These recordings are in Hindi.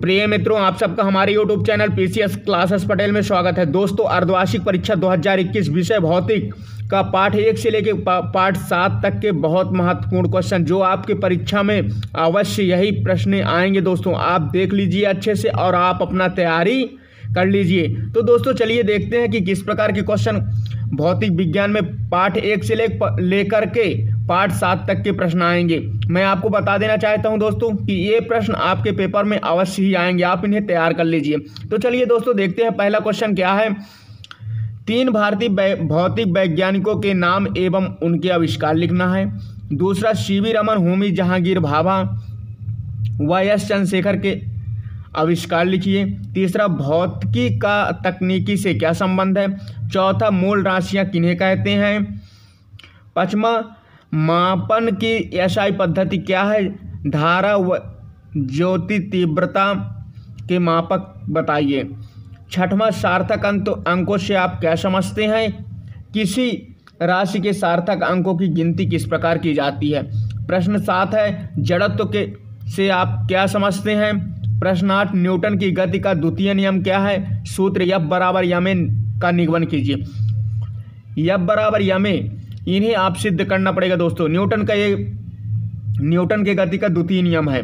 प्रिय मित्रों, आप सबका हमारे YouTube channel PCS classes Patel में स्वागत है। दोस्तों, अर्धवार्षिक परीक्षा 2021 विषय भौतिक का पाठ 1 से लेकर पाठ 7 तक के बहुत महत्वपूर्ण क्वेश्चन जो आपके परीक्षा में अवश्य यही प्रश्न आएंगे। दोस्तों, आप देख लीजिए अच्छे से और आप अपना तैयारी कर लीजिए। तो दोस्तों, चलिए देखते हैं कि किस प्रकार के क्वेश्चन भौतिक विज्ञान में पाठ 1 से लेकर के पाठ 7 तक के प्रश्न आएंगे। मैं आपको बता देना चाहता हूं दोस्तों कि ये प्रश्न आपके पेपर में अवश्य ही आएंगे, आप इन्हें तैयार कर लीजिए। तो चलिए दोस्तों देखते हैं पहला क्वेश्चन क्या है। 3 भारतीय भौतिक वैज्ञानिकों के नाम एवं उनके आविष्कार लिखना है। दूसरा, सीवी रमन, होमी जहांगीर भाभा व एस चंद्रशेखर के आविष्कार लिखिए। तीसरा, भौतिकी का तकनीकी से क्या संबंध है। चौथा, मूल राशियां किन्हें कहते हैं। पांचवा, मापन की एसआई पद्धति क्या है। धारा व ज्योति तीव्रता के मापक बताइए। छठवां, सार्थक अंकों से आप क्या समझते हैं। किसी राशि के सार्थक अंकों की गिनती किस प्रकार की जाती है। प्रश्न 7 है, जड़त्व के से आप क्या समझते हैं। प्रश्न 8, न्यूटन की गति का द्वितीय नियम क्या है। सूत्र F बराबर ma का निगमन कीजिए। F बराबर ma इन्हें आप सिद्ध करना पड़ेगा दोस्तों। न्यूटन के गति का द्वितीय नियम है।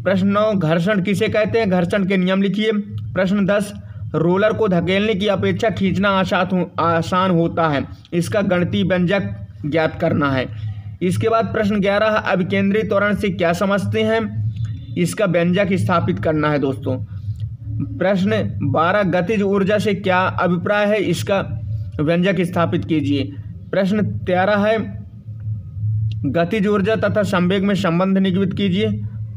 प्रश्न 9, घर्षण किसे कहते हैं। घर्षण के नियम लिखिए। प्रश्न 10, रोलर को धकेलने की अपेक्षा खींचना आसान होता है, इसका गणितीय व्यंजक ज्ञात करना है। इसके बाद प्रश्न 11, अभिकेंद्री त्वरण से क्या समझते हैं, इसका व्यंजक स्थापित करना है दोस्तों। प्रश्न 12, गतिज ऊर्जा से क्या अभिप्राय है, इसका व्यंजक स्थापित कीजिए। प्रश्न 13 है, गतिज ऊर्जा तथा संवेग में संबंध निरूपित कीजिए।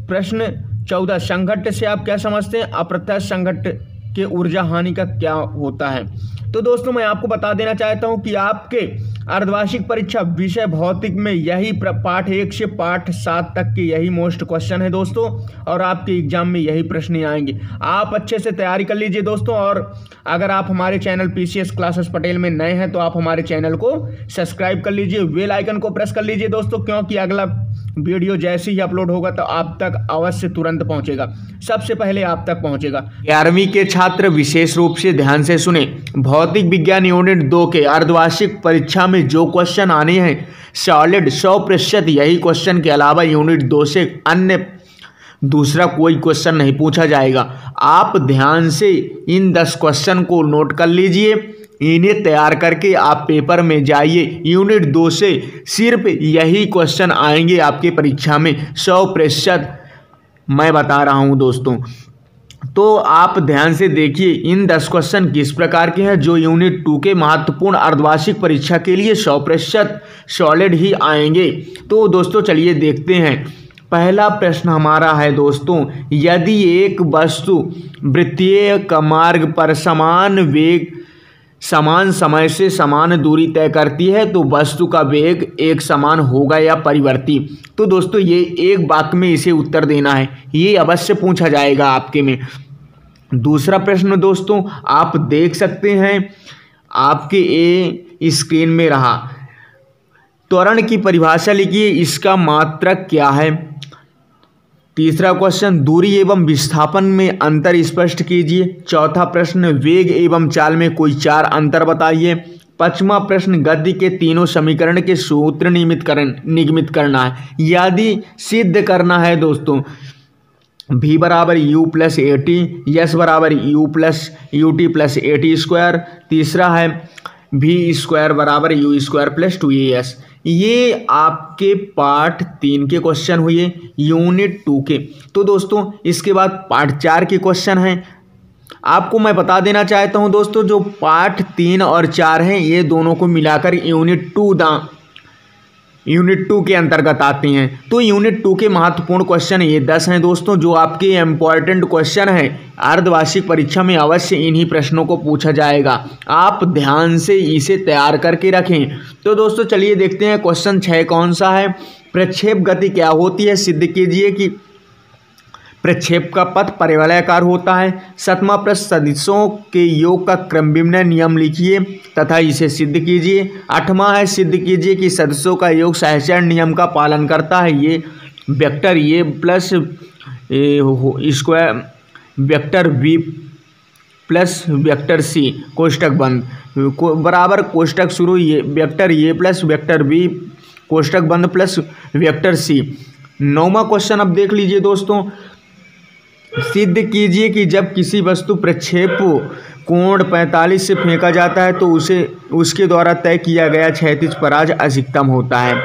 प्रश्न 14, संघट्ट से आप क्या समझते हैं, अप्रत्यक्ष संघट्ट के ऊर्जा हानि का क्या होता है। तो दोस्तों, मैं आपको बता देना चाहता हूं कि आपके अर्धवार्षिक परीक्षा विषय भौतिक में यही पाठ 1 से पाठ 7 तक के यही मोस्ट क्वेश्चन है दोस्तों, और आपके एग्जाम में यही प्रश्न आएंगे। आप अच्छे से तैयारी कर लीजिए दोस्तों। और अगर आप हमारे चैनल पीसीएस क्लासेस पटेल में नए हैं तो आप हमारे चैनल को सब्सक्राइब कर लीजिए, बेल आइकन को प्रेस कर लीजिए दोस्तों, क्योंकि अगला वीडियो जैसे ही अपलोड होगा तो आप तक अवश्य तुरंत पहुंचेगा, सबसे पहले आप तक पहुंचेगा। 11वीं के छात्र विशेष रूप से ध्यान से सुने। भौतिक विज्ञान यूनिट 2 के अर्धवार्षिक परीक्षा में जो क्वेश्चन आने हैं सॉलिड 100% यही क्वेश्चन के अलावा यूनिट 2 से अन्य दूसरा कोई क्वेश्चन नहीं पूछा जाएगा। आप ध्यान से इन 10 क्वेश्चन को नोट कर लीजिए, इन्हें तैयार करके आप पेपर में जाइए। यूनिट 2 से सिर्फ यही क्वेश्चन आएंगे आपके परीक्षा में 100%, मैं बता रहा हूं दोस्तों। तो आप ध्यान से देखिए इन 10 क्वेश्चन किस प्रकार के हैं जो यूनिट 2 के महत्वपूर्ण अर्धवार्षिक परीक्षा के लिए 100% सॉलिड ही आएंगे। तो दोस्तों चलिए देखते हैं। पहला प्रश्न हमारा है दोस्तों, यदि एक वस्तु वृत्तीय मार्ग पर समान वेग समान समय से समान दूरी तय करती है तो वस्तु का वेग एक समान होगा या परिवर्ती। तो दोस्तों ये एक वाक्य में इसे उत्तर देना है, ये अवश्य पूछा जाएगा आपके में। दूसरा प्रश्न दोस्तों आप देख सकते हैं आपके ए स्क्रीन में रहा। त्वरण की परिभाषा लिखिए, इसका मात्रक क्या है। तीसरा क्वेश्चन, दूरी एवं विस्थापन में अंतर स्पष्ट कीजिए। चौथा प्रश्न, वेग एवं चाल में कोई 4 अंतर बताइए। 5वां प्रश्न, गति के तीनों समीकरण के सूत्र निगमित करना है। यदि सिद्ध करना है दोस्तों v बराबर u plus A T, yes बराबर u plus U T plus A T square. तीसरा है v स्क्वायर बराबर u स्क्वायर प्लस 2as। ये आपके पाठ 3 के क्वेश्चन हुए यूनिट 2 के। तो दोस्तों इसके बाद पाठ 4 के क्वेश्चन हैं। आपको मैं बता देना चाहता हूं दोस्तों, जो पाठ 3 और 4 हैं ये दोनों को मिलाकर यूनिट 2 के अंतर्गत आते हैं। तो यूनिट 2 के महत्वपूर्ण क्वेश्चन ये 10 हैं दोस्तों जो आपके इम्पॉर्टेंट क्वेश्चन हैं। अर्धवार्षिक परीक्षा में अवश्य इन्हीं प्रश्नों को पूछा जाएगा, आप ध्यान से इसे तैयार करके रखें। तो दोस्तों चलिए देखते हैं क्वेश्चन 6 कौन सा है। प्रक्षेप गति क्या होती है, सिद्ध कीजिए कि प्रक्षेप का पथ परिवलयाकार होता है। 7वां प्रश्न, सदिशों के योग का क्रमविन्यास नियम लिखिए तथा इसे सिद्ध कीजिए। 8वां है, सिद्ध कीजिए कि सदिशों का योग सहचरण नियम का पालन करता है। ये vector A plus square vector v plus vector c कोष्टक बंद बराबर कोष्टक शुरू ये vector a plus vector b कोष्टक बंद प्लस वेक्टर c। 9वां क्वेश्चन अब देख लीजिए दोस्तों, सिद्ध कीजिए कि जब किसी वस्तु प्रक्षेप कोण 45 से फेंका जाता है तो उसे उसके द्वारा तय किया गया क्षैतिज पराज अधिकतम होता है।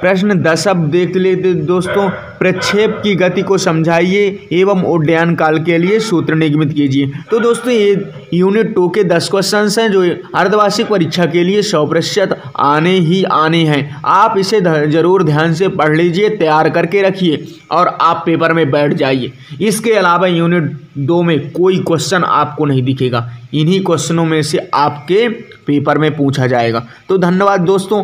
प्रश्न 10 अब देख लेते दोस्तों, प्रक्षेप की गति को समझाइए एवं उड्डयन काल के लिए सूत्र निगमित कीजिए। तो दोस्तों ये यूनिट 2 के 10 क्वेश्चन हैं जो अर्धवार्षिक परीक्षा के लिए 100% आने ही आने हैं। आप इसे जरूर ध्यान से पढ़ लीजिए, तैयार करके रखिए और आप पेपर में बैठ जाइए। इसके अलावा यूनिट 2 में कोई क्वेश्चन आपको नहीं दिखेगा, इन्हीं क्वेश्चनों में से आपके पेपर में पूछा जाएगा। तो धन्यवाद दोस्तों,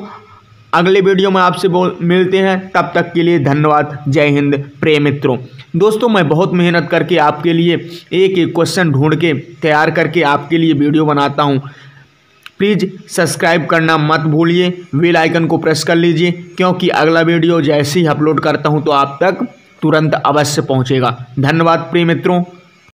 अगले वीडियो में आपसे मिलते हैं, तब तक के लिए धन्यवाद। जय हिंद प्रिय मित्रों। दोस्तों मैं बहुत मेहनत करके आपके लिए एक एक क्वेश्चन ढूंढ के तैयार करके आपके लिए वीडियो बनाता हूं। प्लीज़ सब्सक्राइब करना मत भूलिए, बेल आइकन को प्रेस कर लीजिए, क्योंकि अगला वीडियो जैसे ही अपलोड करता हूं तो आप तक तुरंत अवश्य पहुंचेगा। धन्यवाद प्रिय मित्रों।